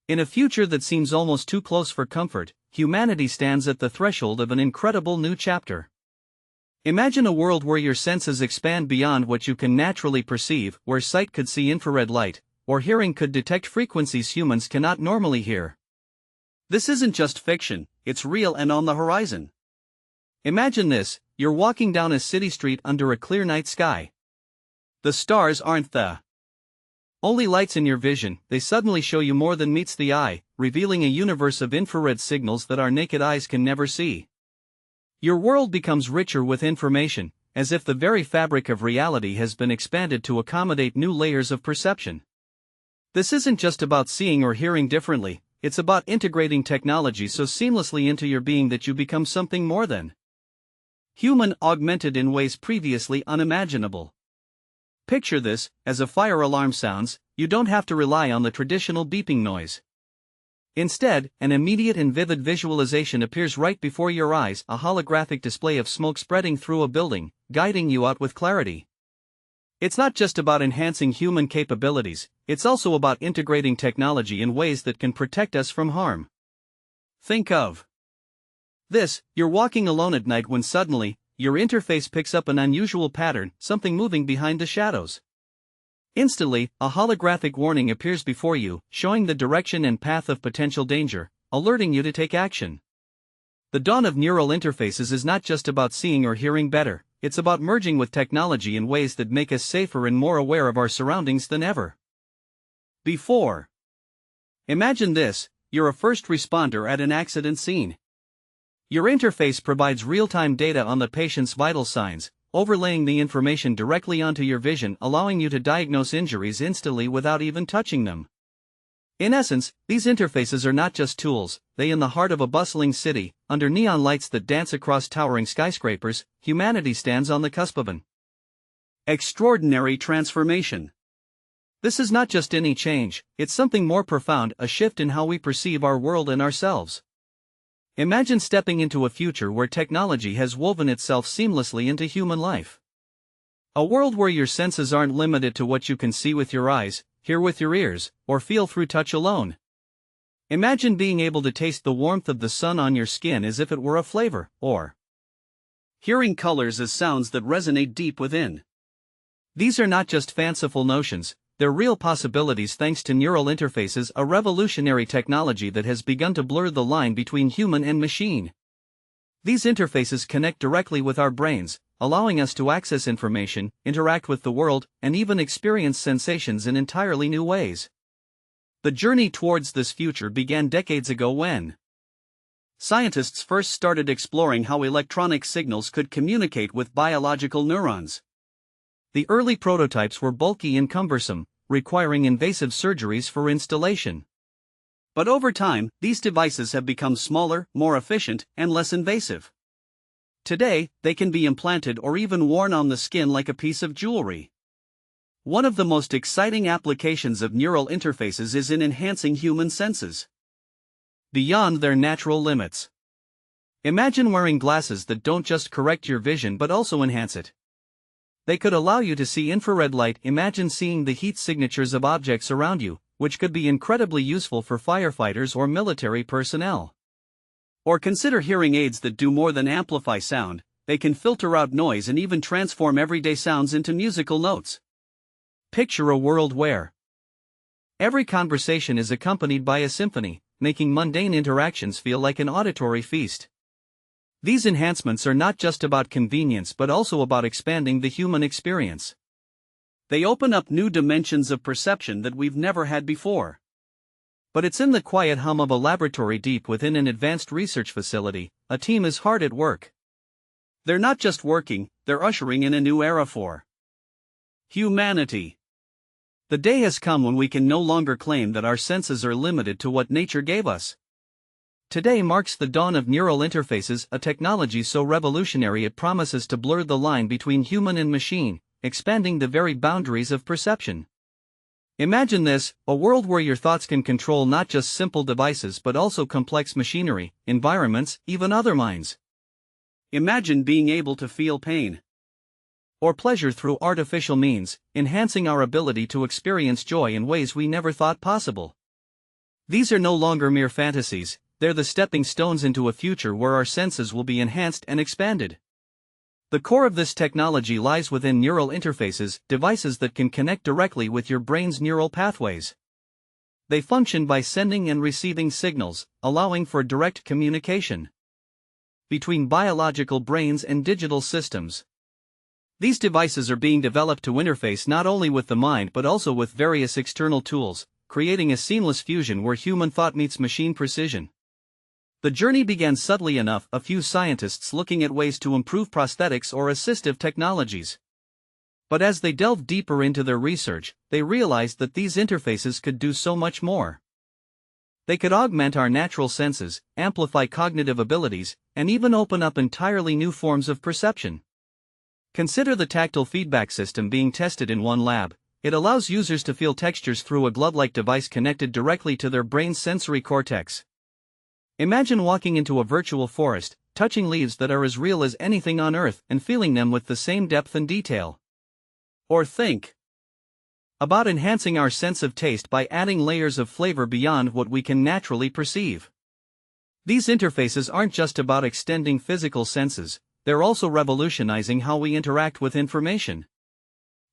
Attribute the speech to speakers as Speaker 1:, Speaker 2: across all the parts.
Speaker 1: In a future that seems almost too close for comfort, humanity stands at the threshold of an incredible new chapter. Imagine a world where your senses expand beyond what you can naturally perceive, where sight could see infrared light, or hearing could detect frequencies humans cannot normally hear. This isn't just fiction, it's real and on the horizon. Imagine this: you're walking down a city street under a clear night sky. The stars aren't the only lights in your vision, they suddenly show you more than meets the eye, revealing a universe of infrared signals that our naked eyes can never see. Your world becomes richer with information, as if the very fabric of reality has been expanded to accommodate new layers of perception. This isn't just about seeing or hearing differently, it's about integrating technology so seamlessly into your being that you become something more than human, augmented in ways previously unimaginable. Picture this: as a fire alarm sounds, you don't have to rely on the traditional beeping noise. Instead, an immediate and vivid visualization appears right before your eyes, a holographic display of smoke spreading through a building, guiding you out with clarity. It's not just about enhancing human capabilities, it's also about integrating technology in ways that can protect us from harm. Think of this: you're walking alone at night when suddenly, your interface picks up an unusual pattern, something moving behind the shadows. Instantly, a holographic warning appears before you, showing the direction and path of potential danger, alerting you to take action. The dawn of neural interfaces is not just about seeing or hearing better, it's about merging with technology in ways that make us safer and more aware of our surroundings than ever before. Imagine this: you're a first responder at an accident scene. Your interface provides real-time data on the patient's vital signs, overlaying the information directly onto your vision, allowing you to diagnose injuries instantly without even touching them. In essence, these interfaces are not just tools, they in the heart of a bustling city, under neon lights that dance across towering skyscrapers, humanity stands on the cusp of an extraordinary transformation. This is not just any change, it's something more profound, a shift in how we perceive our world and ourselves. Imagine stepping into a future where technology has woven itself seamlessly into human life. A world where your senses aren't limited to what you can see with your eyes, hear with your ears, or feel through touch alone. Imagine being able to taste the warmth of the sun on your skin as if it were a flavor, or hearing colors as sounds that resonate deep within. These are not just fanciful notions, they're real possibilities thanks to neural interfaces, a revolutionary technology that has begun to blur the line between human and machine. These interfaces connect directly with our brains, allowing us to access information, interact with the world, and even experience sensations in entirely new ways. The journey towards this future began decades ago when scientists first started exploring how electronic signals could communicate with biological neurons. The early prototypes were bulky and cumbersome, requiring invasive surgeries for installation. But over time, these devices have become smaller, more efficient, and less invasive. Today, they can be implanted or even worn on the skin like a piece of jewelry. One of the most exciting applications of neural interfaces is in enhancing human senses beyond their natural limits. Imagine wearing glasses that don't just correct your vision but also enhance it. They could allow you to see infrared light. Imagine seeing the heat signatures of objects around you, which could be incredibly useful for firefighters or military personnel. Or consider hearing aids that do more than amplify sound, they can filter out noise and even transform everyday sounds into musical notes. Picture a world where every conversation is accompanied by a symphony, making mundane interactions feel like an auditory feast. These enhancements are not just about convenience but also about expanding the human experience. They open up new dimensions of perception that we've never had before. But it's in the quiet hum of a laboratory deep within an advanced research facility, a team is hard at work. They're not just working, they're ushering in a new era for humanity. The day has come when we can no longer claim that our senses are limited to what nature gave us. Today marks the dawn of neural interfaces, a technology so revolutionary it promises to blur the line between human and machine, expanding the very boundaries of perception. Imagine this: a world where your thoughts can control not just simple devices but also complex machinery, environments, even other minds. Imagine being able to feel pain or pleasure through artificial means, enhancing our ability to experience joy in ways we never thought possible. These are no longer mere fantasies, they're the stepping stones into a future where our senses will be enhanced and expanded. The core of this technology lies within neural interfaces, devices that can connect directly with your brain's neural pathways. They function by sending and receiving signals, allowing for direct communication between biological brains and digital systems. These devices are being developed to interface not only with the mind but also with various external tools, creating a seamless fusion where human thought meets machine precision. The journey began subtly enough, a few scientists looking at ways to improve prosthetics or assistive technologies. But as they delved deeper into their research, they realized that these interfaces could do so much more. They could augment our natural senses, amplify cognitive abilities, and even open up entirely new forms of perception. Consider the tactile feedback system being tested in one lab. It allows users to feel textures through a glove-like device connected directly to their brain's sensory cortex. Imagine walking into a virtual forest, touching leaves that are as real as anything on Earth and feeling them with the same depth and detail. Or think about enhancing our sense of taste by adding layers of flavor beyond what we can naturally perceive. These interfaces aren't just about extending physical senses, they're also revolutionizing how we interact with information.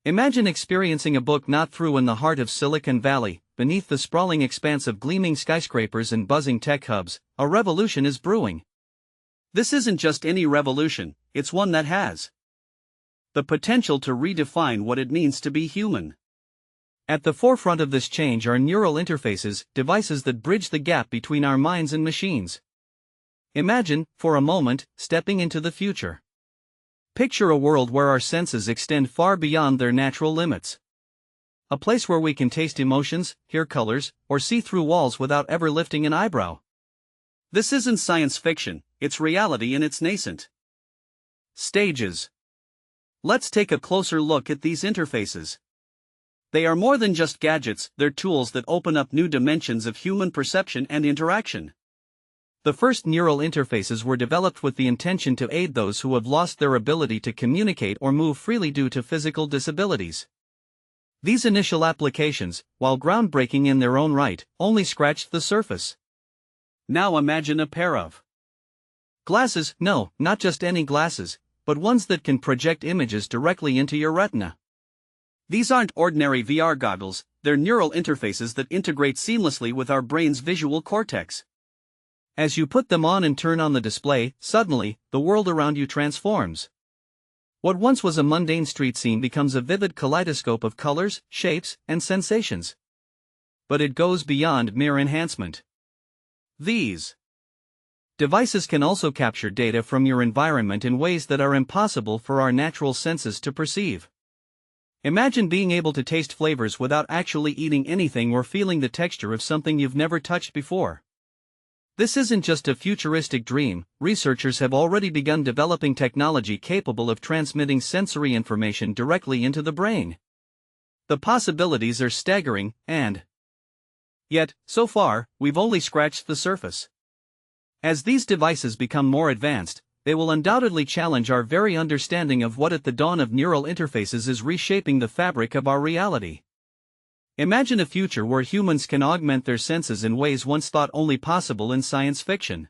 Speaker 1: Imagine experiencing a book not through in the heart of Silicon Valley, beneath the sprawling expanse of gleaming skyscrapers and buzzing tech hubs. A revolution is brewing. This isn't just any revolution, it's one that has the potential to redefine what it means to be human. At the forefront of this change are neural interfaces, devices that bridge the gap between our minds and machines. Imagine, for a moment, stepping into the future. Picture a world where our senses extend far beyond their natural limits. A place where we can taste emotions, hear colors, or see through walls without ever lifting an eyebrow. This isn't science fiction, it's reality in its nascent stages. Let's take a closer look at these interfaces. They are more than just gadgets, they're tools that open up new dimensions of human perception and interaction. The first neural interfaces were developed with the intention to aid those who have lost their ability to communicate or move freely due to physical disabilities. These initial applications, while groundbreaking in their own right, only scratched the surface. Now imagine a pair of glasses, no, not just any glasses, but ones that can project images directly into your retina. These aren't ordinary VR goggles, they're neural interfaces that integrate seamlessly with our brain's visual cortex. As you put them on and turn on the display, suddenly, the world around you transforms. What once was a mundane street scene becomes a vivid kaleidoscope of colors, shapes, and sensations. But it goes beyond mere enhancement. These devices can also capture data from your environment in ways that are impossible for our natural senses to perceive. Imagine being able to taste flavors without actually eating anything or feeling the texture of something you've never touched before. This isn't just a futuristic dream, researchers have already begun developing technology capable of transmitting sensory information directly into the brain. The possibilities are staggering, and yet, so far, we've only scratched the surface. As these devices become more advanced, they will undoubtedly challenge our very understanding of what at the dawn of neural interfaces is reshaping the fabric of our reality. Imagine a future where humans can augment their senses in ways once thought only possible in science fiction.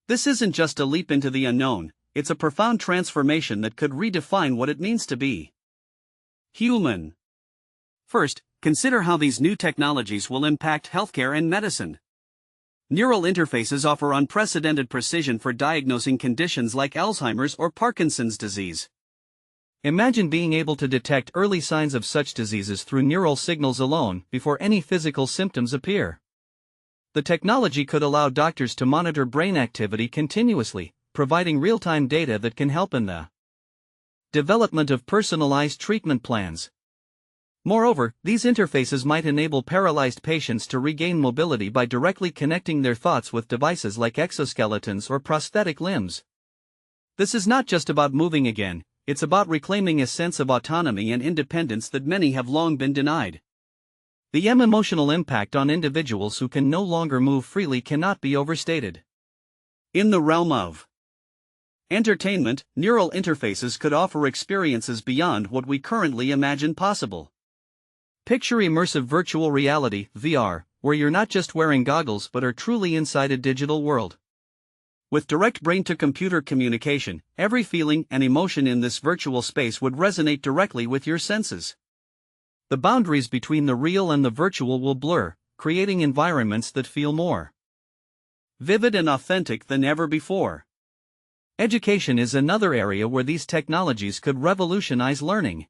Speaker 1: This isn't just a leap into the unknown, it's a profound transformation that could redefine what it means to be human. First, consider how these new technologies will impact healthcare and medicine. Neural interfaces offer unprecedented precision for diagnosing conditions like Alzheimer's or Parkinson's disease. Imagine being able to detect early signs of such diseases through neural signals alone before any physical symptoms appear. The technology could allow doctors to monitor brain activity continuously, providing real-time data that can help in the development of personalized treatment plans. Moreover, these interfaces might enable paralyzed patients to regain mobility by directly connecting their thoughts with devices like exoskeletons or prosthetic limbs. This is not just about moving again, it's about reclaiming a sense of autonomy and independence that many have long been denied. The emotional impact on individuals who can no longer move freely cannot be overstated. In the realm of entertainment, neural interfaces could offer experiences beyond what we currently imagine possible. Picture immersive virtual reality (VR), where you're not just wearing goggles but are truly inside a digital world. With direct brain-to-computer communication, every feeling and emotion in this virtual space would resonate directly with your senses. The boundaries between the real and the virtual will blur, creating environments that feel more vivid and authentic than ever before. Education is another area where these technologies could revolutionize learning.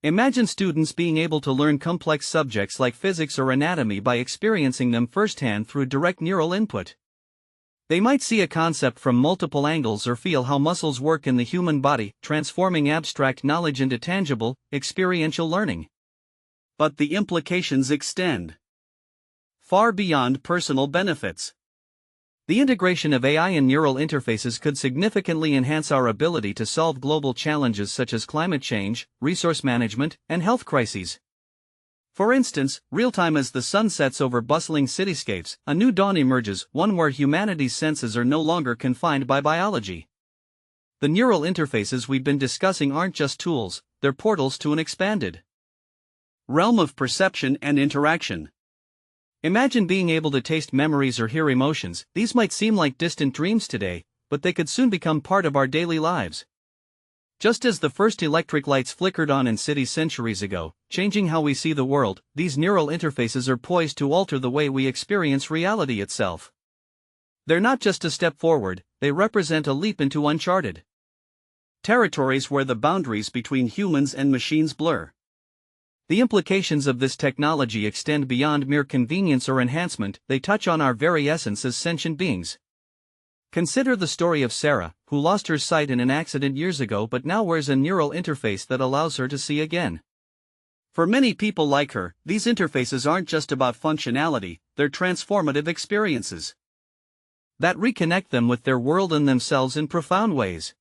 Speaker 1: Imagine students being able to learn complex subjects like physics or anatomy by experiencing them firsthand through direct neural input. They might see a concept from multiple angles or feel how muscles work in the human body, transforming abstract knowledge into tangible, experiential learning. But the implications extend far beyond personal benefits. The integration of AI and neural interfaces could significantly enhance our ability to solve global challenges such as climate change, resource management, and health crises. For instance, real-time as the sun sets over bustling cityscapes, a new dawn emerges, one where humanity's senses are no longer confined by biology. The neural interfaces we've been discussing aren't just tools, they're portals to an expanded realm of perception and interaction. Imagine being able to taste memories or hear emotions. These might seem like distant dreams today, but they could soon become part of our daily lives. Just as the first electric lights flickered on in cities centuries ago, changing how we see the world, these neural interfaces are poised to alter the way we experience reality itself. They're not just a step forward, they represent a leap into uncharted territories where the boundaries between humans and machines blur. The implications of this technology extend beyond mere convenience or enhancement, they touch on our very essence as sentient beings. Consider the story of Sarah, who lost her sight in an accident years ago but now wears a neural interface that allows her to see again. For many people like her, these interfaces aren't just about functionality, they're transformative experiences that reconnect them with their world and themselves in profound ways.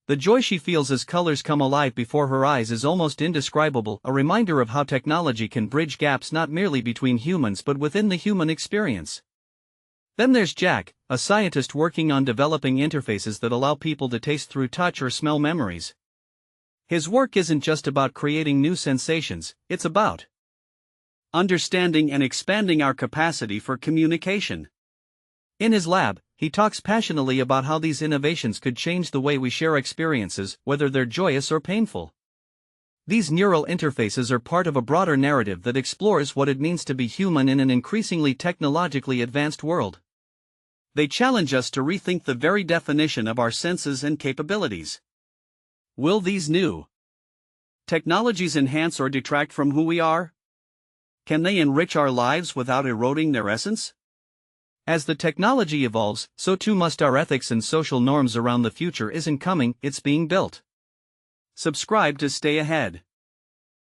Speaker 1: The joy she feels as colors come alive before her eyes is almost indescribable, a reminder of how technology can bridge gaps not merely between humans but within the human experience. Then there's Jack, a scientist working on developing interfaces that allow people to taste through touch or smell memories. His work isn't just about creating new sensations, it's about understanding and expanding our capacity for communication. In his lab, he talks passionately about how these innovations could change the way we share experiences, whether they're joyous or painful. These neural interfaces are part of a broader narrative that explores what it means to be human in an increasingly technologically advanced world. They challenge us to rethink the very definition of our senses and capabilities. Will these new technologies enhance or detract from who we are? Can they enrich our lives without eroding their essence? As the technology evolves, so too must our ethics and social norms around the future isn't coming, it's being built. Subscribe to stay ahead.